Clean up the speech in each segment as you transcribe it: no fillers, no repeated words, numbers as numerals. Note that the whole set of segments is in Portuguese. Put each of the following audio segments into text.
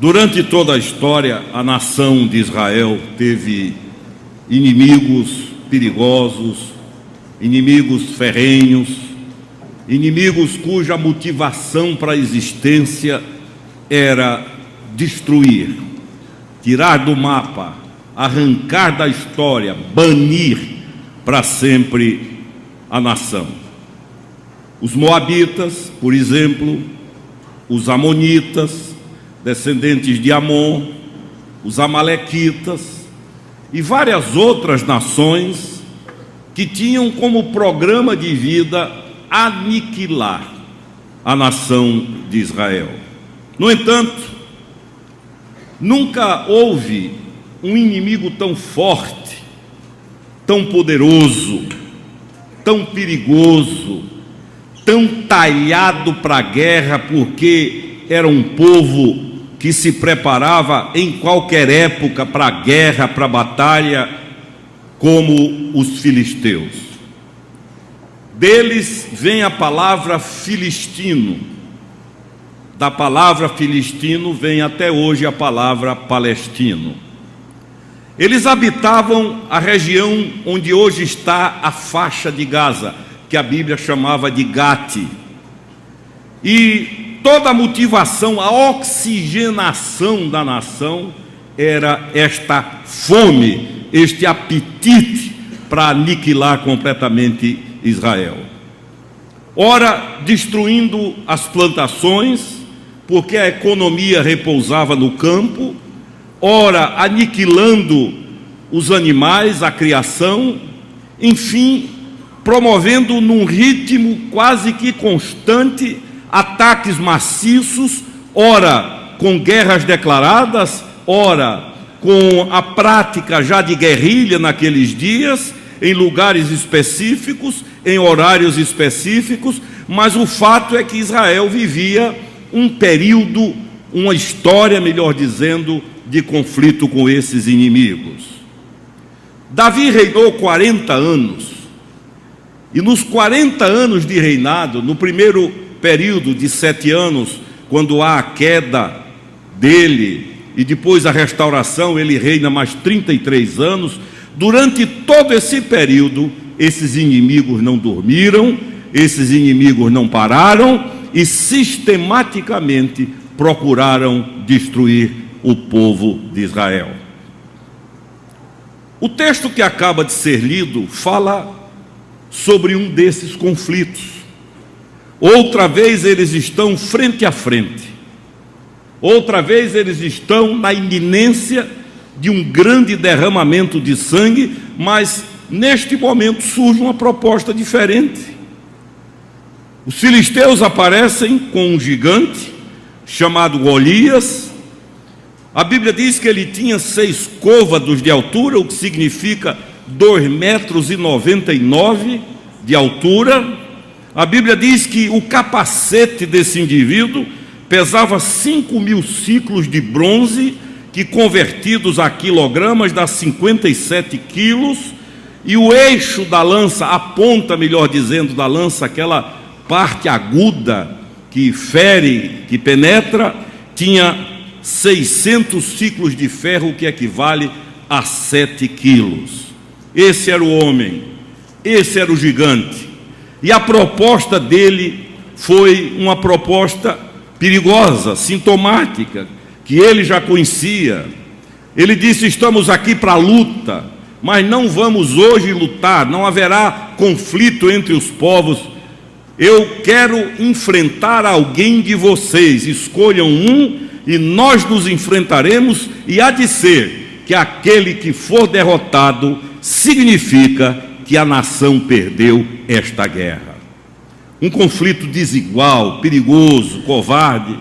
Durante toda a história, a nação de Israel teve inimigos perigosos, inimigos ferrenhos, inimigos cuja motivação para a existência era destruir, tirar do mapa, arrancar da história, banir para sempre a nação. Os moabitas, por exemplo, os amonitas, descendentes de Amon, os amalequitas e várias outras nações que tinham como programa de vida aniquilar a nação de Israel. No entanto, nunca houve um inimigo tão forte, tão poderoso, tão perigoso, tão talhado para a guerra, porque era um povo que se preparava em qualquer época para a guerra, para a batalha, como os filisteus. Deles vem a palavra filistino. Da palavra filistino vem até hoje a palavra palestino. Eles habitavam a região onde hoje está a faixa de Gaza, que a Bíblia chamava de Gate. E toda a motivação, a oxigenação da nação era esta fome, este apetite para aniquilar completamente Israel. Ora, destruindo as plantações, porque a economia repousava no campo, ora, aniquilando os animais, a criação, enfim, promovendo num ritmo quase que constante ataques maciços, ora com guerras declaradas, ora com a prática já de guerrilha naqueles dias, em lugares específicos, em horários específicos, mas o fato é que Israel vivia um período, uma história, melhor dizendo, de conflito com esses inimigos. Davi reinou 40 anos, e nos 40 anos de reinado, no primeiro período de 7 anos, quando há a queda dele, e depois a restauração, ele reina mais 33 anos. Durante todo esse período, esses inimigos não dormiram, esses inimigos não pararam, e sistematicamente procuraram destruir o povo de Israel. O texto que acaba de ser lido fala sobre um desses conflitos. Outra vez eles estão frente a frente. Outra vez eles estão na iminência de um grande derramamento de sangue, mas neste momento surge uma proposta diferente. Os filisteus aparecem com um gigante chamado Golias. A Bíblia diz que ele tinha 6 côvados de altura, o que significa 2,99 metros de altura. A Bíblia diz que o capacete desse indivíduo pesava 5.000 ciclos de bronze, que convertidos a quilogramas dá 57 quilos, e o eixo da lança, a ponta, melhor dizendo, da lança, aquela parte aguda que fere, que penetra, tinha 600 ciclos de ferro, que equivale a 7 quilos. Esse era o homem, esse era o gigante. E a proposta dele foi uma proposta perigosa, sintomática, que ele já conhecia. Ele disse: estamos aqui para a luta, mas não vamos hoje lutar, não haverá conflito entre os povos. Eu quero enfrentar alguém de vocês, escolham um e nós nos enfrentaremos, e há de ser que aquele que for derrotado significa que a nação perdeu esta guerra. Um conflito desigual, perigoso, covarde,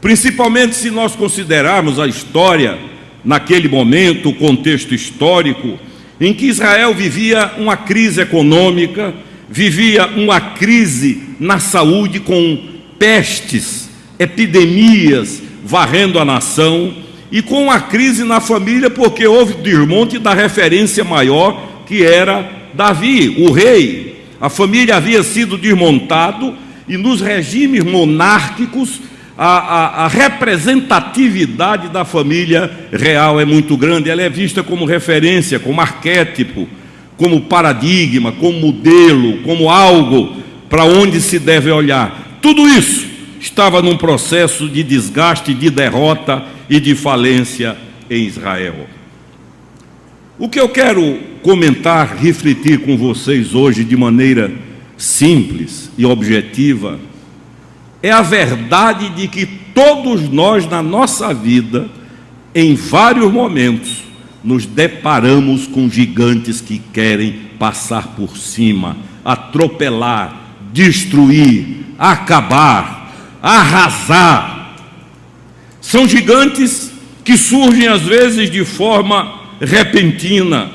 principalmente se nós considerarmos a história naquele momento, o contexto histórico, em que Israel vivia uma crise econômica, vivia uma crise na saúde, com pestes, epidemias varrendo a nação, e com uma crise na família, porque houve o desmonte da referência maior, que era Davi, o rei. A família havia sido desmontado, e nos regimes monárquicos a representatividade da família real é muito grande. Ela é vista como referência, como arquétipo, como paradigma, como modelo, como algo para onde se deve olhar. Tudo isso estava num processo de desgaste, de derrota e de falência em Israel. O que eu quero comentar, refletir com vocês hoje de maneira simples e objetiva é a verdade de que todos nós na nossa vida, em vários momentos, nos deparamos com gigantes que querem passar por cima, atropelar, destruir, acabar, arrasar. São gigantes que surgem às vezes de forma repentina.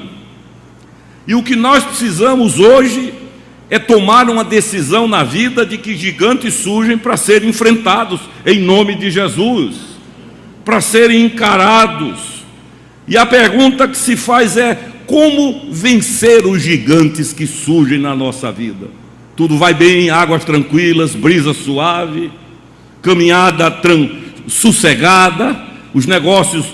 E o que nós precisamos hoje é tomar uma decisão na vida de que gigantes surgem para serem enfrentados em nome de Jesus, para serem encarados. E a pergunta que se faz é: como vencer os gigantes que surgem na nossa vida? Tudo vai bem, águas tranquilas, brisa suave, caminhada sossegada, os negócios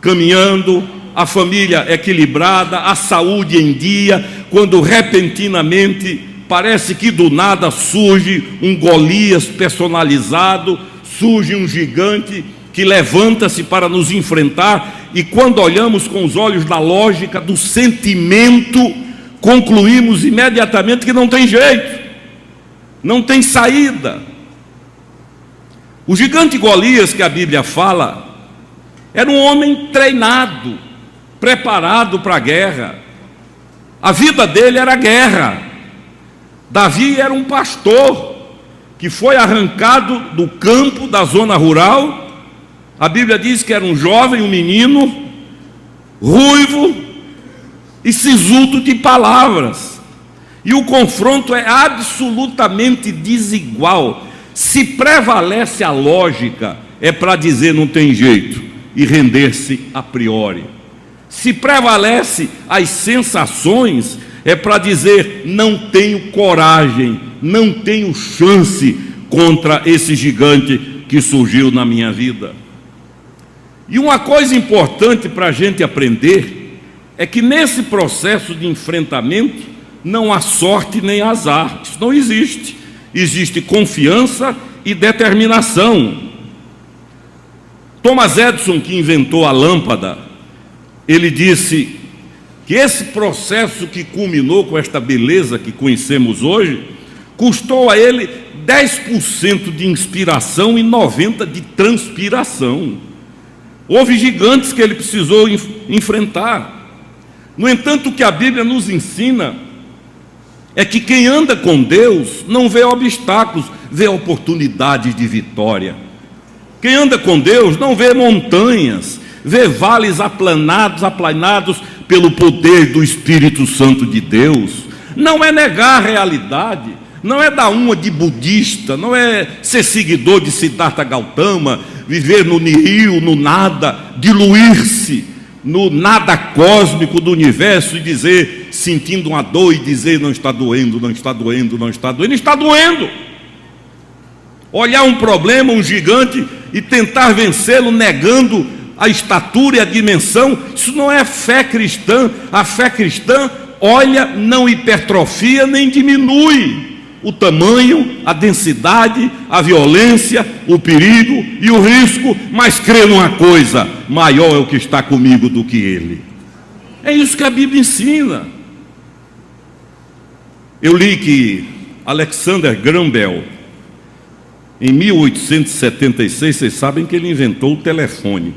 caminhando, a família equilibrada, a saúde em dia, quando repentinamente parece que do nada surge um Golias personalizado, surge um gigante que levanta-se para nos enfrentar, e quando olhamos com os olhos da lógica, do sentimento, concluímos imediatamente que não tem jeito, não tem saída. O gigante Golias que a Bíblia fala era um homem treinado, preparado para a guerra. A vida dele era guerra. Davi era um pastor que foi arrancado do campo, da zona rural. A Bíblia diz que era um jovem, um menino, ruivo e sisudo de palavras. E o confronto é absolutamente desigual. Se prevalece a lógica, é para dizer não tem jeito e render-se a priori. Se prevalece as sensações, é para dizer não tenho coragem, não tenho chance contra esse gigante que surgiu na minha vida. E uma coisa importante para a gente aprender é que nesse processo de enfrentamento não há sorte nem azar. Isso não existe. Existe confiança e determinação. Thomas Edison, que inventou a lâmpada, ele disse que esse processo que culminou com esta beleza que conhecemos hoje, custou a ele 10% de inspiração e 90% de transpiração. Houve gigantes que ele precisou enfrentar. No entanto, o que a Bíblia nos ensina é que quem anda com Deus não vê obstáculos, vê oportunidades de vitória. Quem anda com Deus não vê montanhas, vê vales aplanados pelo poder do Espírito Santo de Deus. Não é negar a realidade, não é dar uma de budista, não é ser seguidor de Siddhartha Gautama, viver no nihil, no nada, diluir-se no nada cósmico do universo e dizer, sentindo uma dor e dizer não está doendo, não está doendo, não está doendo. Está doendo. Olhar um problema, um gigante e tentar vencê-lo negando a estatura e a dimensão, isso não é fé cristã. A fé cristã olha, não hipertrofia nem diminui o tamanho, a densidade, a violência, o perigo e o risco, mas crê numa coisa: maior é o que está comigo do que ele. É isso que a Bíblia ensina. Eu li que Alexander Graham Bell, em 1876, vocês sabem que ele inventou o telefone.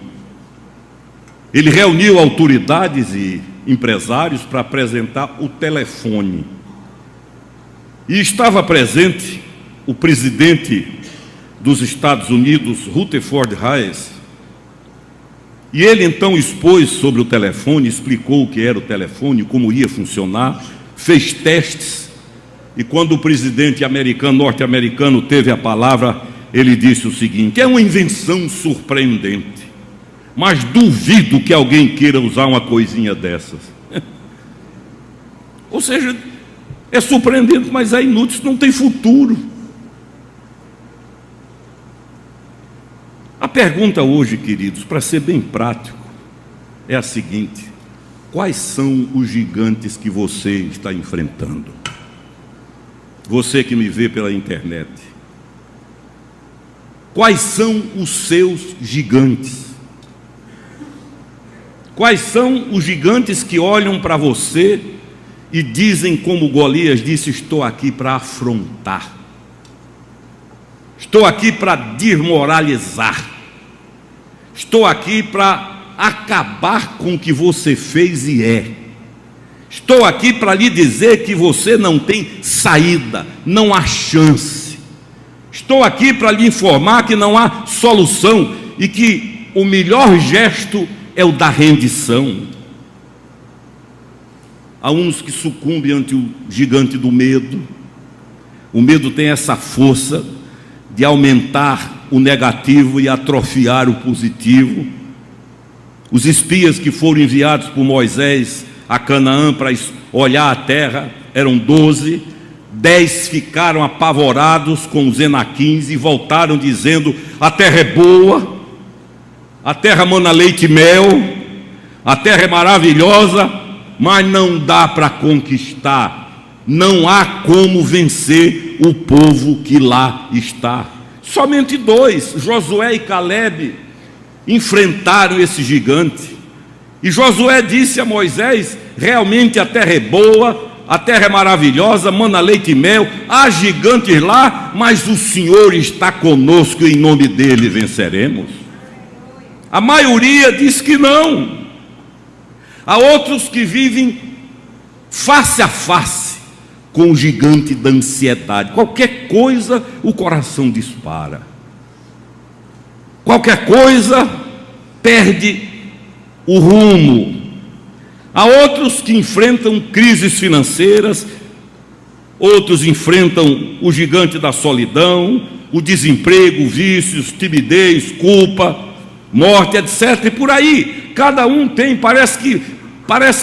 Ele reuniu autoridades e empresários para apresentar o telefone. E estava presente o presidente dos Estados Unidos, Rutherford Hayes. E ele então expôs sobre o telefone, explicou o que era o telefone, como ia funcionar, fez testes. E quando o presidente norte-americano teve a palavra, ele disse o seguinte: é uma invenção surpreendente, mas duvido que alguém queira usar uma coisinha dessas. Ou seja, é surpreendente, mas é inútil, isso não tem futuro. A pergunta hoje, queridos, para ser bem prático, é a seguinte: quais são os gigantes que você está enfrentando? Você que me vê pela internet, quais são os seus gigantes? Quais são os gigantes que olham para você e dizem, como Golias disse: estou aqui para afrontar, estou aqui para desmoralizar, estou aqui para acabar com o que você fez e é, estou aqui para lhe dizer que você não tem saída, não há chance, estou aqui para lhe informar que não há solução e que o melhor gesto é o da rendição. Há uns que sucumbem ante o gigante do medo. O medo tem essa força de aumentar o negativo e atrofiar o positivo. Os espias que foram enviados por Moisés a Canaã para olhar a terra eram 12. 10 ficaram apavorados com os enaquins e voltaram dizendo: a terra é boa, a terra mana leite e mel, a terra é maravilhosa, mas não dá para conquistar, não há como vencer o povo que lá está. Somente 2, Josué e Caleb, enfrentaram esse gigante. E Josué disse a Moisés: realmente a terra é boa, a terra é maravilhosa, mana leite e mel, há gigantes lá, mas o Senhor está conosco e em nome dele venceremos. A maioria diz que não. Há outros que vivem face a face com o gigante da ansiedade. Qualquer coisa o coração dispara, qualquer coisa perde o rumo. Há outros que enfrentam crises financeiras, outros enfrentam o gigante da solidão, o desemprego, vícios, timidez, culpa, morte, etc. E por aí, cada um tem, parece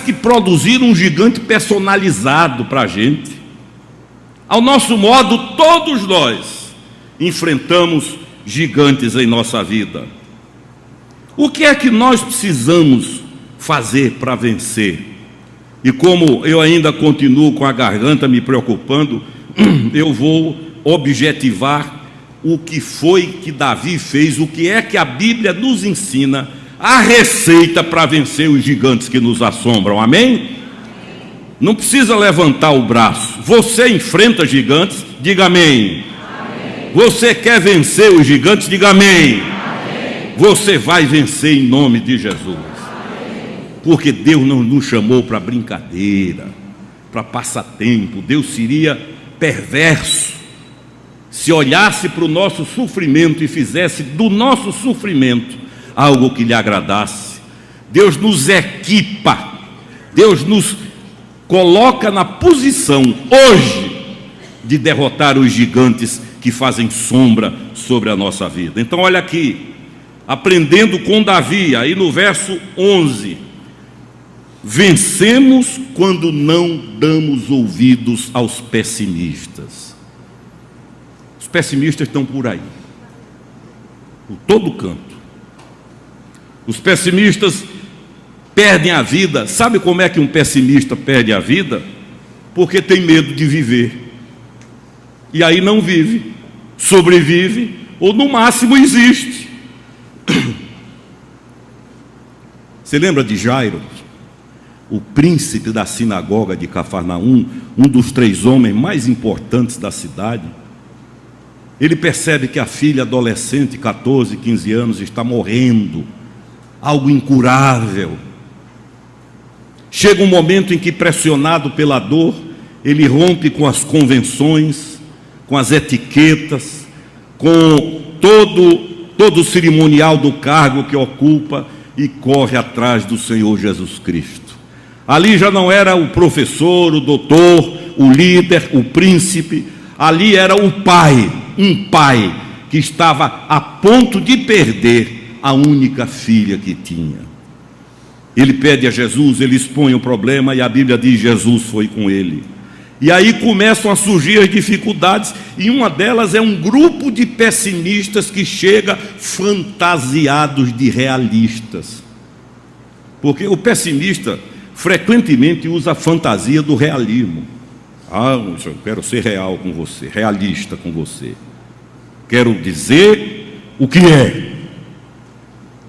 que produziram um gigante personalizado para a gente. Ao nosso modo, todos nós enfrentamos gigantes em nossa vida. O que é que nós precisamos fazer para vencer? E como eu ainda continuo com a garganta me preocupando, eu vou objetivar o que foi que Davi fez, o que é que a Bíblia nos ensina, a receita para vencer os gigantes que nos assombram, amém? Não precisa levantar o braço. Você enfrenta gigantes, diga amém. Amém. Você quer vencer os gigantes, diga amém. Amém. Você vai vencer em nome de Jesus. Amém. Porque Deus não nos chamou para brincadeira, para passatempo. Deus seria perverso se olhasse para o nosso sofrimento e fizesse do nosso sofrimento algo que lhe agradasse. Deus nos equipa, Deus nos coloca na posição hoje de derrotar os gigantes que fazem sombra sobre a nossa vida. Então olha aqui, aprendendo com Davi, aí no verso 11: vencemos quando não damos ouvidos aos pessimistas. Os pessimistas estão por aí, por todo canto. Os pessimistas perdem a vida. Sabe como é que um pessimista perde a vida? Porque tem medo de viver. E aí não vive, sobrevive, ou no máximo existe. Você lembra de Jairo, o príncipe da sinagoga de Cafarnaum, um dos 3 homens mais importantes da cidade? Ele percebe que a filha adolescente, 14, 15 anos, está morrendo, algo incurável. Chega um momento em que, pressionado pela dor, ele rompe com as convenções, com as etiquetas, com todo o cerimonial do cargo que ocupa e corre atrás do Senhor Jesus Cristo. Ali já não era o professor, o doutor, o líder, o príncipe, ali era o pai, um pai que estava a ponto de perder a única filha que tinha. Ele pede a Jesus, ele expõe o problema e a Bíblia diz: Jesus foi com ele. E aí começam a surgir as dificuldades, e uma delas é um grupo de pessimistas que chega fantasiados de realistas. Porque o pessimista frequentemente usa a fantasia do realismo. Eu quero ser real com você, realista com você. Quero dizer o que é.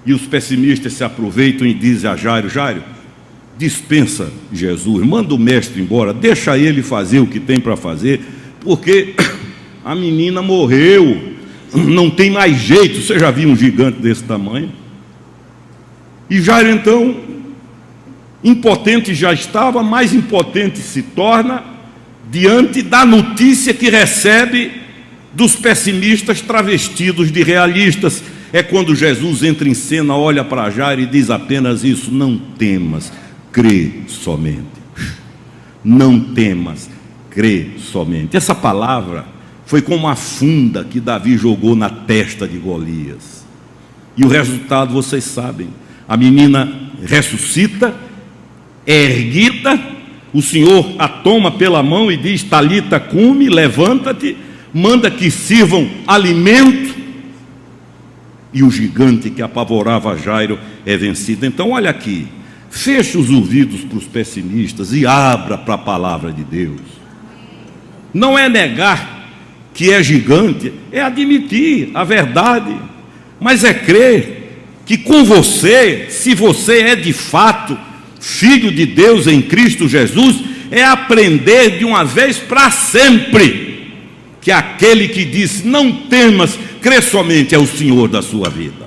E os pessimistas se aproveitam e dizem a Jairo: Jairo, dispensa Jesus, manda o mestre embora, deixa ele fazer o que tem para fazer, porque a menina morreu, não tem mais jeito. Você já viu um gigante desse tamanho? E Jairo, então, impotente já estava, mais impotente se torna diante da notícia que recebe dos pessimistas travestidos de realistas. É quando Jesus entra em cena, olha para Jairo e diz apenas isso: não temas, crê somente. Não temas, crê somente. Essa palavra foi como a funda que Davi jogou na testa de Golias. E o resultado vocês sabem: a menina ressuscita, é erguida, o Senhor a toma pela mão e diz: Talita cumi, levanta-te, manda que sirvam alimento, e o gigante que apavorava Jairo é vencido. Então olha aqui, feche os ouvidos para os pessimistas e abra para a palavra de Deus. Não é negar que é gigante, é admitir a verdade, mas é crer que com você, se você é de fato filho de Deus em Cristo Jesus, é aprender de uma vez para sempre que aquele que disse não temas, crê somente, é o Senhor da sua vida.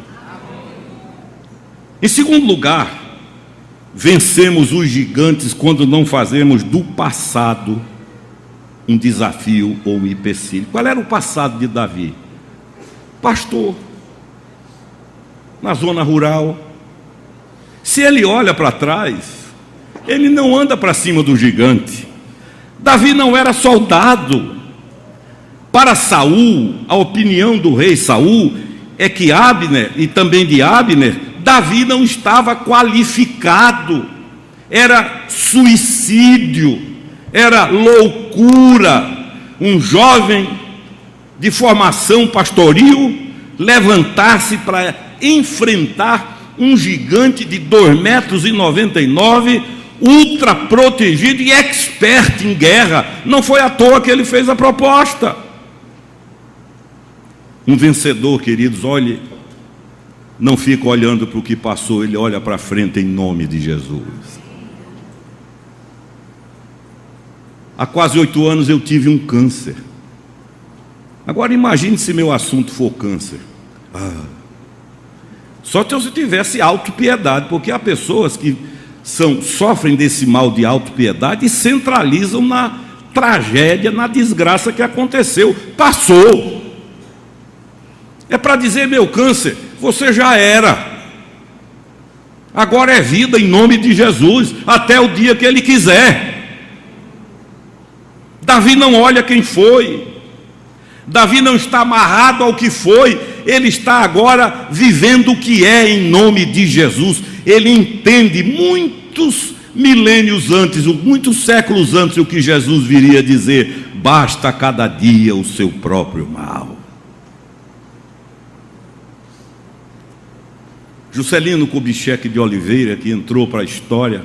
Em segundo lugar, vencemos os gigantes quando não fazemos do passado um desafio ou um empecilho. Qual era o passado de Davi? Pastor, na zona rural. Se ele olha para trás, ele não anda para cima do gigante. Davi não era soldado. Para Saul, a opinião do rei Saul é que Abner, e também de Abner, Davi não estava qualificado. Era suicídio, era loucura. Um jovem de formação pastoril levantar-se para enfrentar um gigante de 2,99 metros, ultra protegido e expert em guerra. Não foi à toa que ele fez a proposta. Um vencedor, queridos, olhe, não fica olhando para o que passou, ele olha para frente em nome de Jesus. Há quase 8 anos eu tive um câncer. Agora imagine se meu assunto for câncer. Só se eu tivesse autopiedade, porque há pessoas que sofrem desse mal de autopiedade e centralizam na tragédia, na desgraça que aconteceu. Passou. É para dizer: meu câncer, você já era. Agora é vida em nome de Jesus, até o dia que Ele quiser. Davi não olha quem foi. Davi não está amarrado ao que foi. Ele está agora vivendo o que é em nome de Jesus. Ele entende muitos milênios antes, muitos séculos antes, o que Jesus viria dizer: basta cada dia o seu próprio mal. Juscelino Kubitschek de Oliveira, que entrou para a história,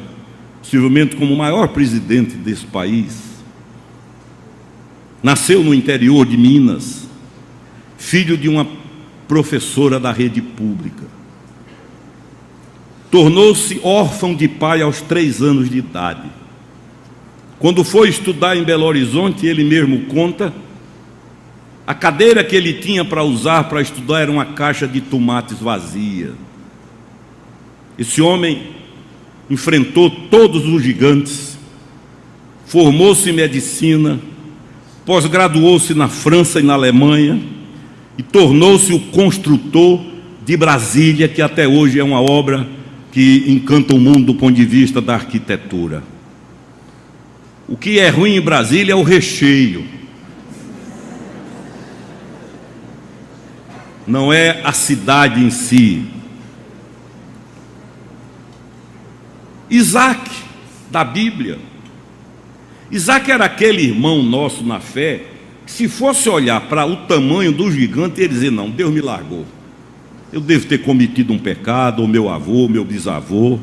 possivelmente como o maior presidente desse país, nasceu no interior de Minas, filho de uma professora da rede pública. Tornou-se órfão de pai aos 3 anos de idade. Quando foi estudar em Belo Horizonte, ele mesmo conta, a cadeira que ele tinha para usar para estudar era uma caixa de tomates vazia. Esse homem enfrentou todos os gigantes, formou-se em medicina, pós-graduou-se na França e na Alemanha e tornou-se o construtor de Brasília, que até hoje é uma obra que encanta o mundo do ponto de vista da arquitetura. O que é ruim em Brasília é o recheio, não é a cidade em si. Isaac, da Bíblia, Isaac era aquele irmão nosso na fé, que se fosse olhar para o tamanho do gigante, ele ia dizer: não, Deus me largou. Eu devo ter cometido um pecado, ou meu avô, meu bisavô.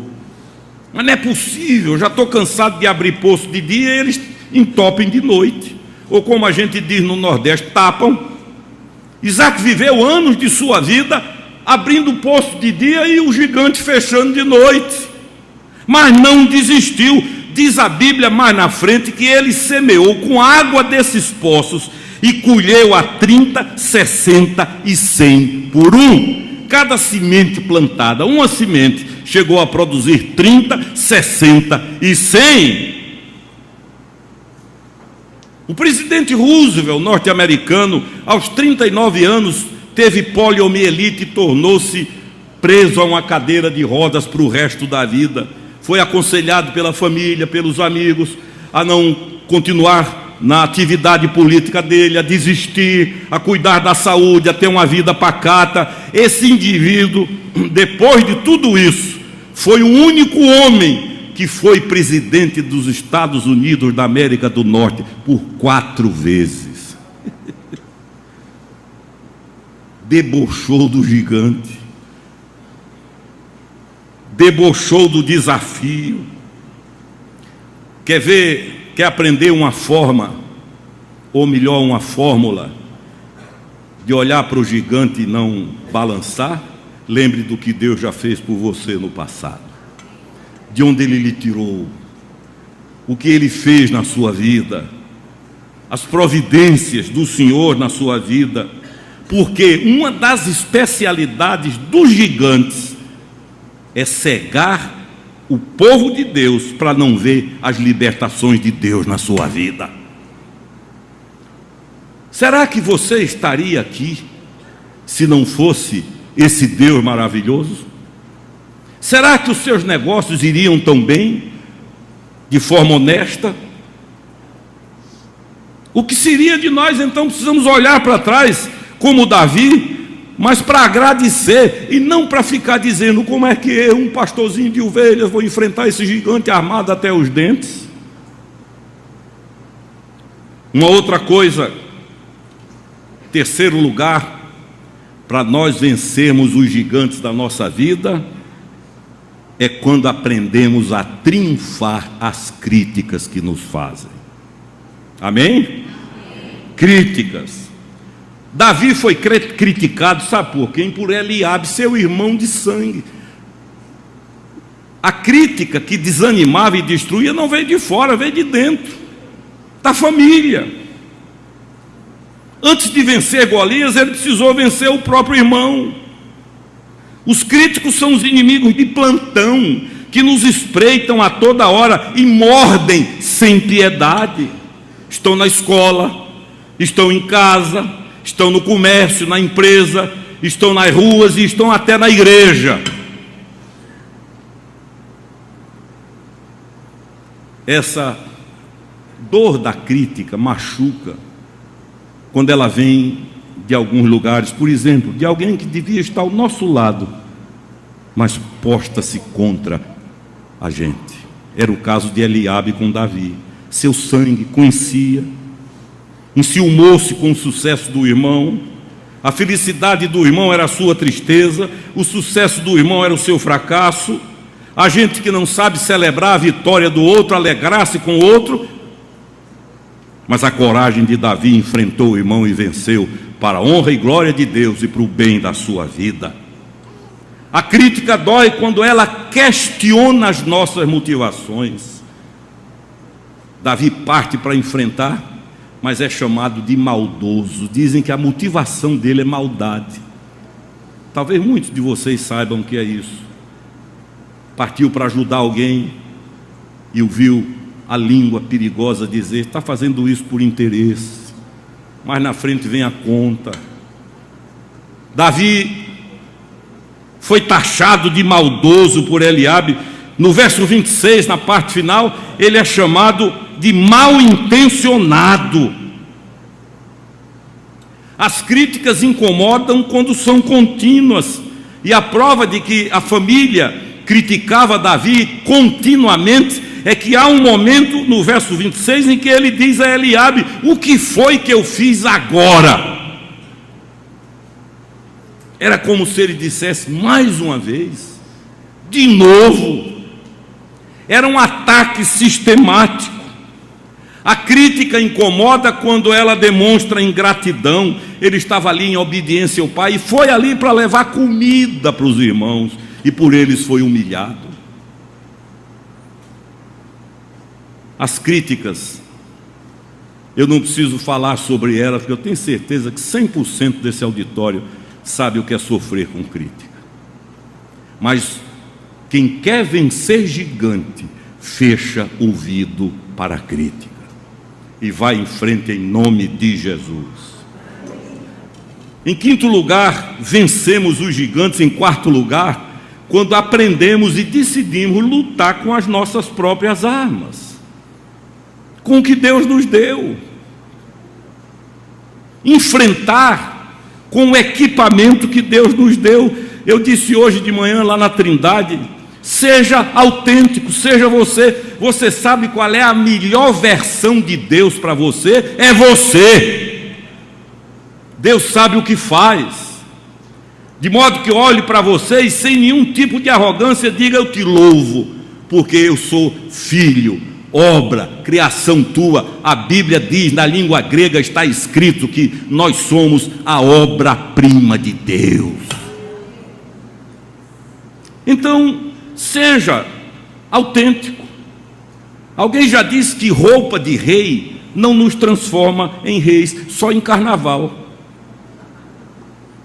Mas não é possível, eu já estou cansado de abrir poço de dia e eles entopem de noite. Ou como a gente diz no Nordeste, tapam. Isaac viveu anos de sua vida abrindo poço de dia e o gigante fechando de noite. Mas não desistiu. Diz a Bíblia mais na frente que ele semeou com água desses poços e colheu a 30, 60 e 100 por um. Cada semente plantada, uma semente, chegou a produzir 30, 60 e 100. O presidente Roosevelt, norte-americano, aos 39 anos, teve poliomielite e tornou-se preso a uma cadeira de rodas para o resto da vida. Foi aconselhado pela família, pelos amigos, a não continuar na atividade política dele, a desistir, a cuidar da saúde, a ter uma vida pacata. Esse indivíduo, depois de tudo isso, foi o único homem que foi presidente dos Estados Unidos da América do Norte por 4 vezes. Debochou do gigante, debochou do desafio. Quer aprender uma forma, ou melhor, uma fórmula de olhar para o gigante e não balançar? Lembre do que Deus já fez por você no passado, de onde Ele lhe tirou, o que Ele fez na sua vida, as providências do Senhor na sua vida, porque uma das especialidades dos gigantes é cegar o povo de Deus para não ver as libertações de Deus na sua vida. Será que você estaria aqui se não fosse esse Deus maravilhoso? Será que os seus negócios iriam tão bem, de forma honesta? O que seria de nós então? Precisamos olhar para trás como Davi, mas para agradecer e não para ficar dizendo: como é que eu, um pastorzinho de ovelhas, vou enfrentar esse gigante armado até os dentes? Uma outra coisa, terceiro lugar, para nós vencermos os gigantes da nossa vida, é quando aprendemos a triunfar as críticas que nos fazem. Amém? Amém. Críticas. Davi foi criticado, sabe por quem? Por Eliabe, seu irmão de sangue. A crítica que desanimava e destruía não veio de fora, veio de dentro, da família. Antes de vencer Golias, ele precisou vencer o próprio irmão. Os críticos são os inimigos de plantão, que nos espreitam a toda hora e mordem sem piedade. Estão na escola, estão em casa, estão no comércio, na empresa, estão nas ruas e estão até na igreja. Essa dor da crítica machuca quando ela vem de alguns lugares, por exemplo, de alguém que devia estar ao nosso lado, mas posta-se contra a gente. Era o caso de Eliabe com Davi. Seu sangue conhecia, enciumou-se com o sucesso do irmão. A felicidade do irmão era a sua tristeza, o sucesso do irmão era o seu fracasso. A gente que não sabe celebrar a vitória do outro, alegrar-se com o outro. Mas a coragem de Davi enfrentou o irmão e venceu, para a honra e glória de Deus e para o bem da sua vida. A crítica dói quando ela questiona as nossas motivações. Davi parte para enfrentar, mas é chamado de maldoso. Dizem que a motivação dele é maldade. Talvez muitos de vocês saibam o que é isso. Partiu para ajudar alguém e ouviu a língua perigosa dizer: está fazendo isso por interesse, mas na frente vem a conta. Davi foi taxado de maldoso por Eliabe. No verso 26, na parte final, ele é chamado de mal intencionado. As críticas incomodam quando são contínuas, e a prova de que a família criticava Davi continuamente é que há um momento no verso 26 em que ele diz a Eliabe: o que foi que eu fiz agora? Era como se ele dissesse mais uma vez, de novo. Era um ataque sistemático. A crítica incomoda quando ela demonstra ingratidão. Ele estava ali em obediência ao pai e foi ali para levar comida para os irmãos, e por eles foi humilhado. As críticas, eu não preciso falar sobre elas, porque eu tenho certeza que 100% desse auditório sabe o que é sofrer com crítica. Mas quem quer vencer gigante, fecha ouvido para a crítica e vai em frente em nome de Jesus. Em quinto lugar, vencemos os gigantes. Em quarto lugar, quando aprendemos e decidimos lutar com as nossas próprias armas, com o que Deus nos deu. Enfrentar com o equipamento que Deus nos deu. Eu disse hoje de manhã lá na Trindade: seja autêntico, seja você. Você sabe qual é a melhor versão de Deus para você? É você. Deus sabe o que faz, de modo que olhe para você e sem nenhum tipo de arrogância diga: eu te louvo, porque eu sou filho, obra, criação tua. A Bíblia diz, na língua grega está escrito que nós somos a obra-prima de Deus. Então, seja autêntico. Alguém já disse que roupa de rei não nos transforma em reis, só em carnaval.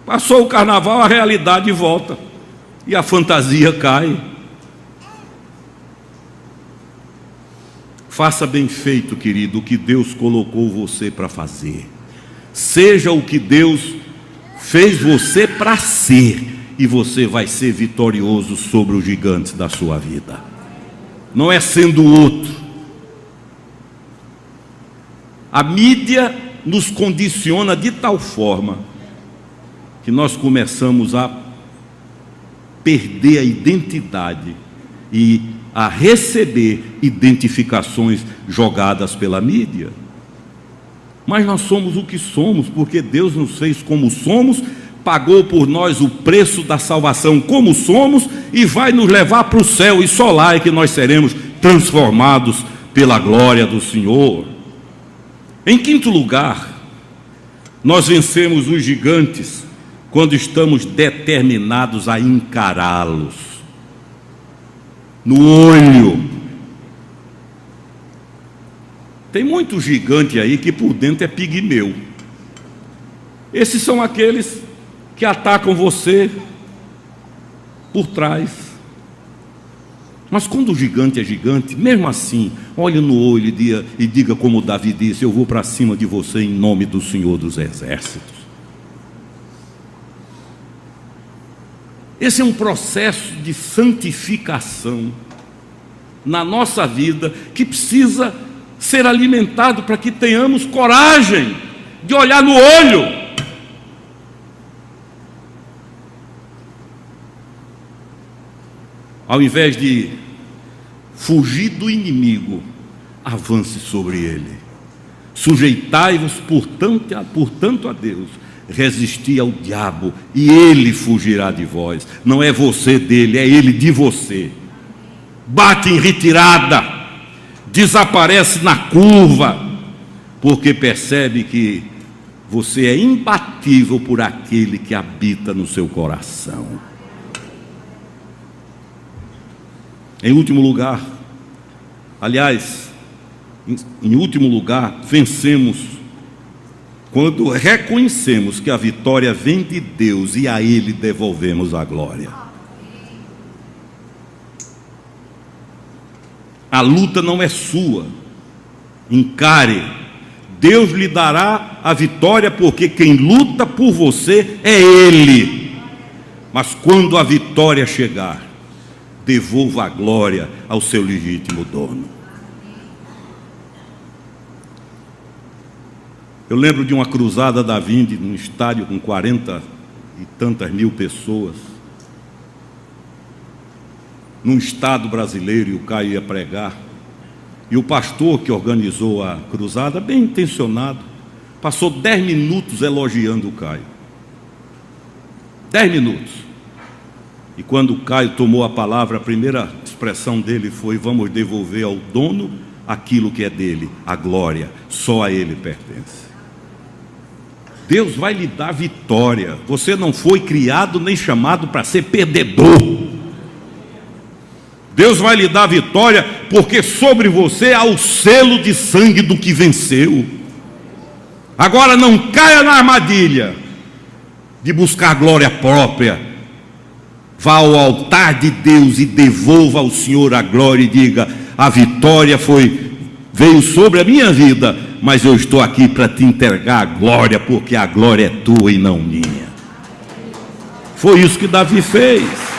Passou o carnaval, a realidade volta e a fantasia cai. Faça bem feito, querido, o que Deus colocou você para fazer. Seja o que Deus fez você para ser, e você vai ser vitorioso sobre os gigantes da sua vida. Não é sendo outro. A mídia nos condiciona de tal forma que nós começamos a perder a identidade e a receber identificações jogadas pela mídia. Mas nós somos o que somos, porque Deus nos fez como somos, pagou por nós o preço da salvação como somos, e vai nos levar para o céu, e só lá é que nós seremos transformados pela glória do Senhor. Em quinto lugar, nós vencemos os gigantes quando estamos determinados a encará-los no olho. Tem muito gigante aí que por dentro é pigmeu. Esses são aqueles que atacam você por trás. Mas quando o gigante é gigante, mesmo assim, olhe no olho e diga como Davi disse: eu vou para cima de você em nome do Senhor dos Exércitos. Esse é um processo de santificação na nossa vida que precisa ser alimentado para que tenhamos coragem de olhar no olho. Ao invés de fugir do inimigo, avance sobre ele. Sujeitai-vos, portanto, a Deus. Resisti ao diabo e ele fugirá de vós. Não é você dele, é ele de você. Bate em retirada, desaparece na curva, porque percebe que você é imbatível por aquele que habita no seu coração. Em último lugar, em último lugar, vencemos quando reconhecemos que a vitória vem de Deus e a Ele devolvemos a glória. A luta não é sua. Encare. Deus lhe dará a vitória, porque quem luta por você é Ele. Mas quando a vitória chegar, devolva a glória ao seu legítimo dono. Eu lembro de uma cruzada da Vinde, num estádio com 40 e tantas mil pessoas, num estado brasileiro, e o Caio ia pregar. E o pastor que organizou a cruzada, bem intencionado, passou 10 minutos elogiando o Caio. 10 minutos. E quando o Caio tomou a palavra, a primeira expressão dele foi: vamos devolver ao dono aquilo que é dele, a glória, só a ele pertence. Deus vai lhe dar vitória. Você não foi criado nem chamado para ser perdedor. Deus vai lhe dar vitória, porque sobre você há o selo de sangue do que venceu. Agora não caia na armadilha de buscar glória própria. Vá ao altar de Deus e devolva ao Senhor a glória e diga: a vitória veio sobre a minha vida, mas eu estou aqui para te entregar a glória, porque a glória é tua e não minha. Foi isso que Davi fez.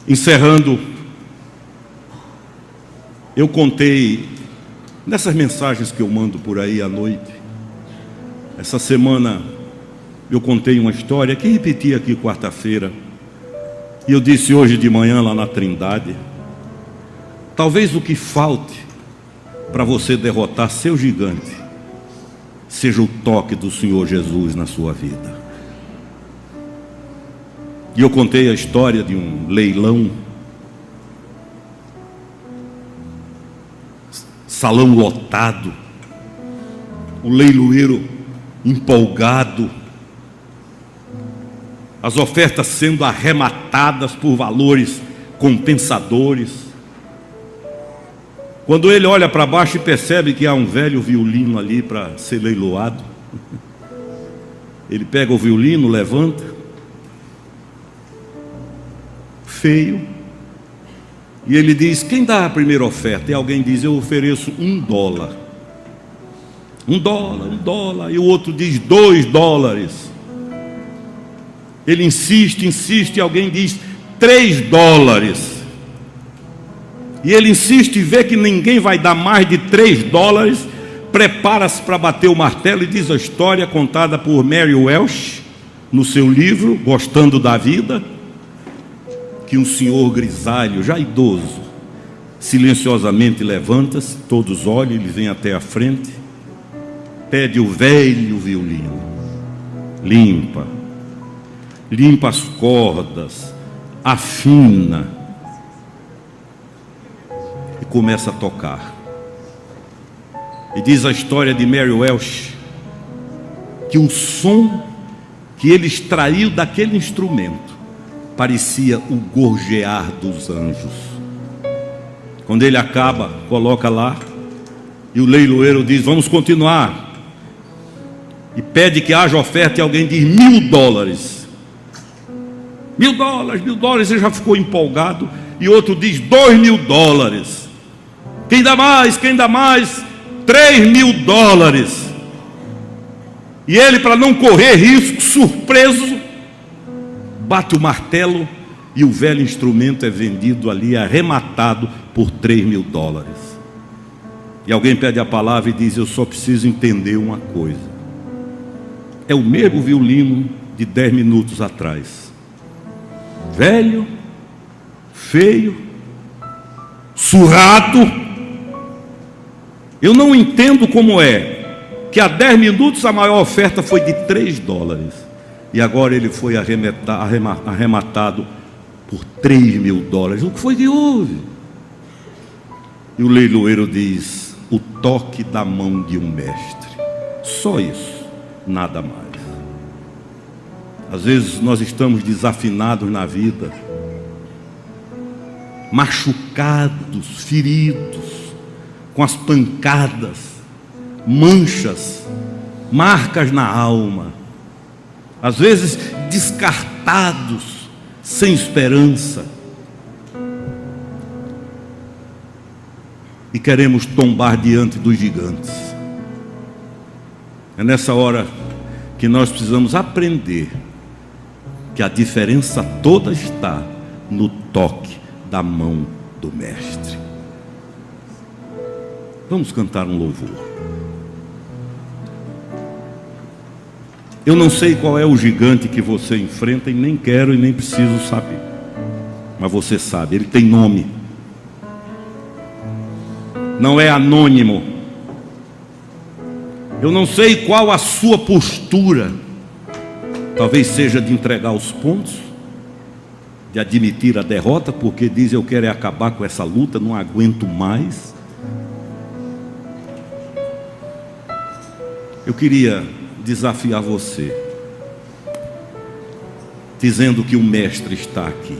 Encerrando, eu contei, nessas mensagens que eu mando por aí à noite, essa semana eu contei uma história que repeti aqui quarta-feira, e eu disse hoje de manhã lá na Trindade: talvez o que falte para você derrotar seu gigante seja o toque do Senhor Jesus na sua vida. E eu contei a história de um leilão, salão lotado, o leiloeiro empolgado, as ofertas sendo arrematadas por valores compensadores. Quando ele olha para baixo e percebe que há um velho violino ali para ser leiloado, ele pega o violino, levanta, feio, e ele diz: quem dá a primeira oferta? E alguém diz: eu ofereço $1. $1. E o outro diz $2. Ele insiste, e alguém diz $3. E ele insiste e vê que ninguém vai dar mais de $3, prepara-se para bater o martelo e diz a história contada por Mary Welsh no seu livro Gostando da Vida, que um senhor grisalho, já idoso, silenciosamente levanta-se, todos olham, ele vem até a frente, pede o velho violino, limpa as cordas, afina e começa a tocar. E diz a história de Mary Welsh que o som que ele extraiu daquele instrumento parecia o gorjear dos anjos. Quando ele acaba, coloca lá, e o leiloeiro diz: vamos continuar, e pede que haja oferta, e alguém diz $1.000. $1.000, ele já ficou empolgado, e outro diz $2.000. Quem dá mais? $3.000. E ele, para não correr risco, surpreso, bate o martelo, e o velho instrumento é vendido ali, arrematado por $3.000. E alguém pede a palavra e diz: eu só preciso entender uma coisa. É o mesmo violino de 10 minutos atrás. Velho, feio, surrado. Eu não entendo como é que há 10 minutos a maior oferta foi de $3, e agora ele foi arrematado por $3.000. O que foi que houve? E o leiloeiro diz: o toque da mão de um mestre. Só isso, nada mais. Às vezes nós estamos desafinados na vida, machucados, feridos, com as pancadas, manchas, marcas na alma, às vezes descartados, sem esperança, e queremos tombar diante dos gigantes. É nessa hora que nós precisamos aprender que a diferença toda está no toque da mão do mestre. Vamos cantar um louvor. Eu não sei qual é o gigante que você enfrenta, e nem quero e nem preciso saber. Mas você sabe, ele tem nome. Não é anônimo. Eu não sei qual a sua postura. Talvez seja de entregar os pontos, de admitir a derrota, porque diz: eu quero acabar com essa luta, não aguento mais. Eu queria desafiar você, dizendo que o Mestre está aqui,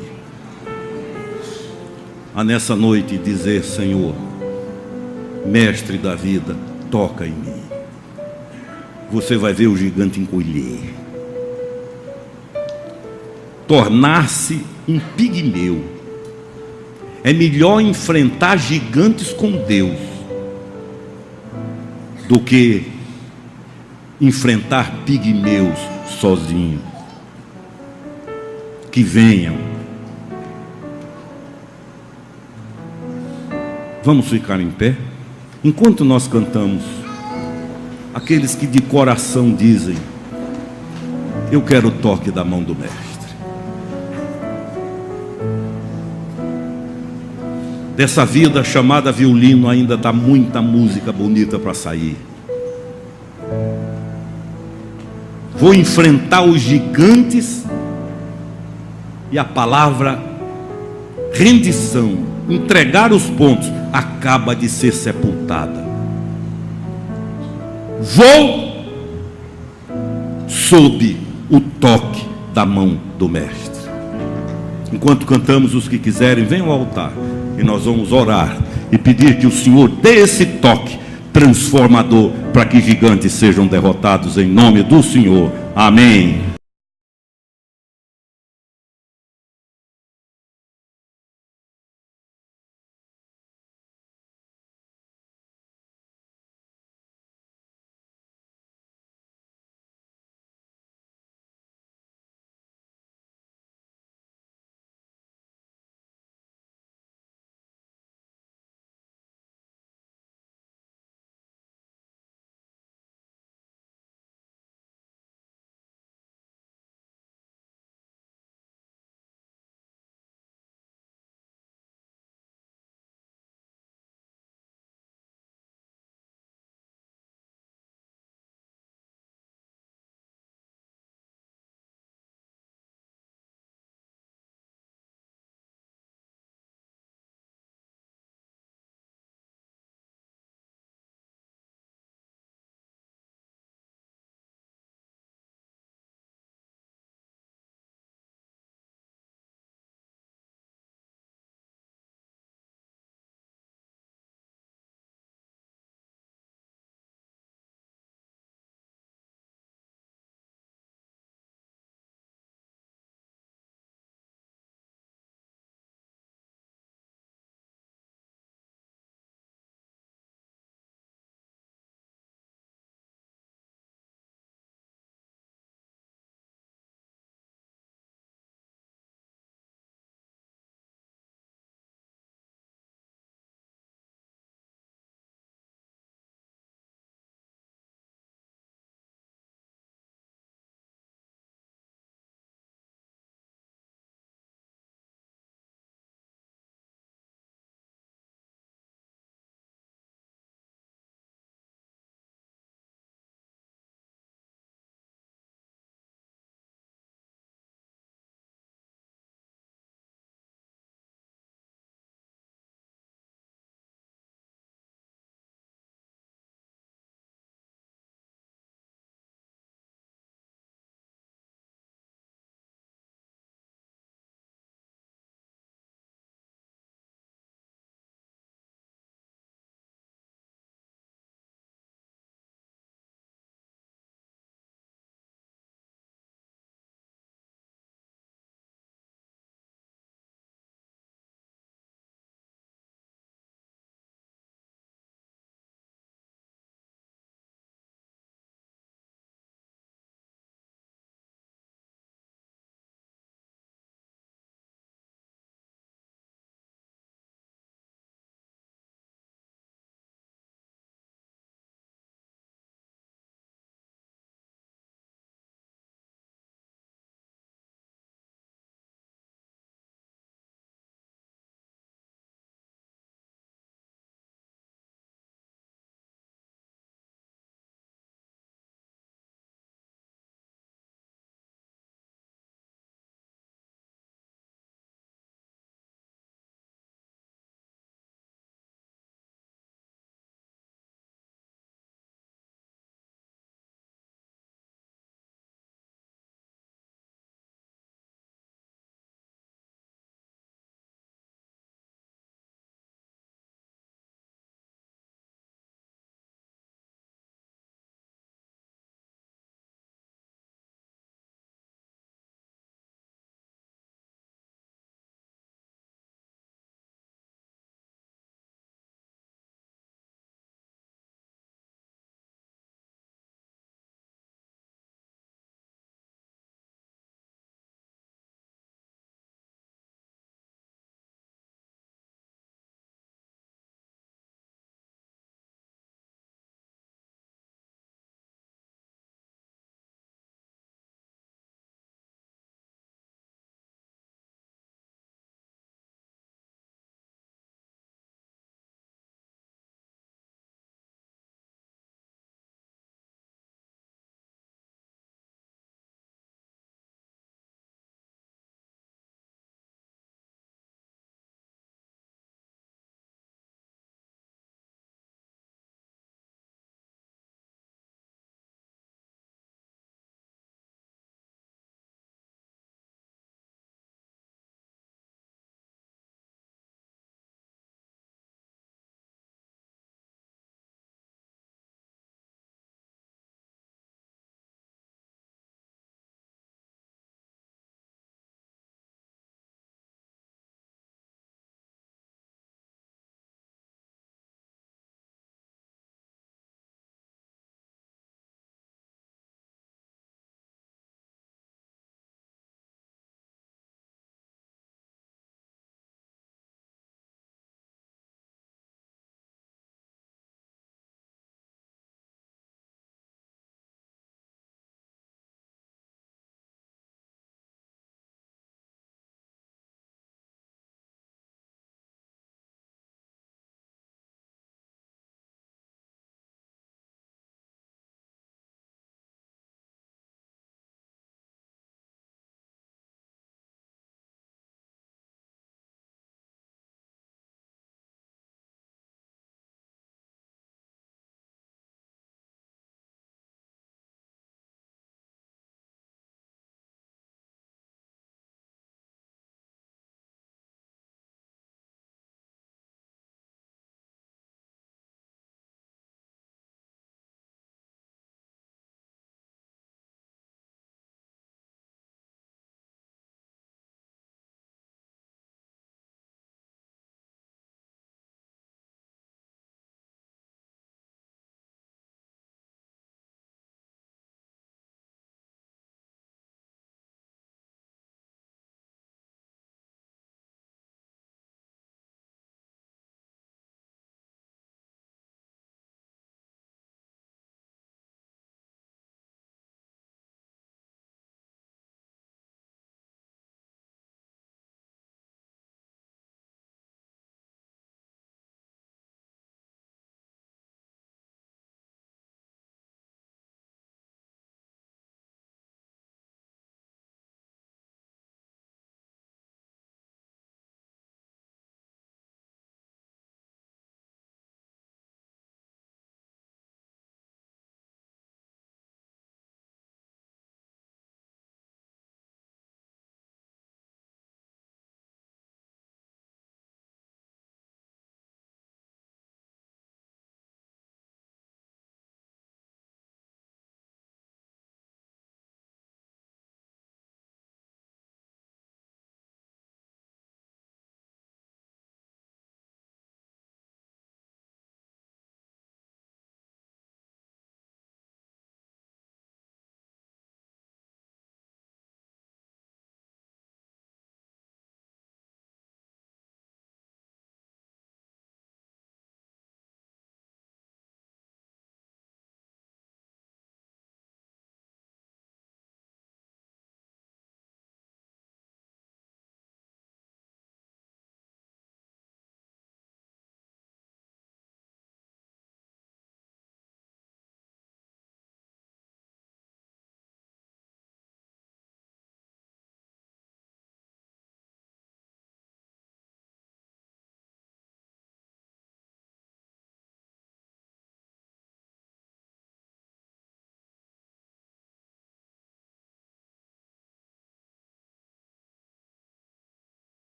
a nessa noite dizer: Senhor, Mestre da vida, toca em mim. Você vai ver o gigante encolher, tornar-se um pigmeu. É melhor enfrentar gigantes com Deus do que enfrentar pigmeus sozinho. Que venham. Vamos ficar em pé enquanto nós cantamos. Aqueles que de coração dizem: eu quero o toque da mão do Mestre. Dessa vida chamada violino ainda dá muita música bonita para sair. Vou enfrentar os gigantes, e a palavra rendição, entregar os pontos, acaba de ser sepultada. Vou sob o toque da mão do Mestre. Enquanto cantamos, os que quiserem, venham ao altar, e nós vamos orar e pedir que o Senhor dê esse toque transformador para que gigantes sejam derrotados em nome do Senhor. Amém.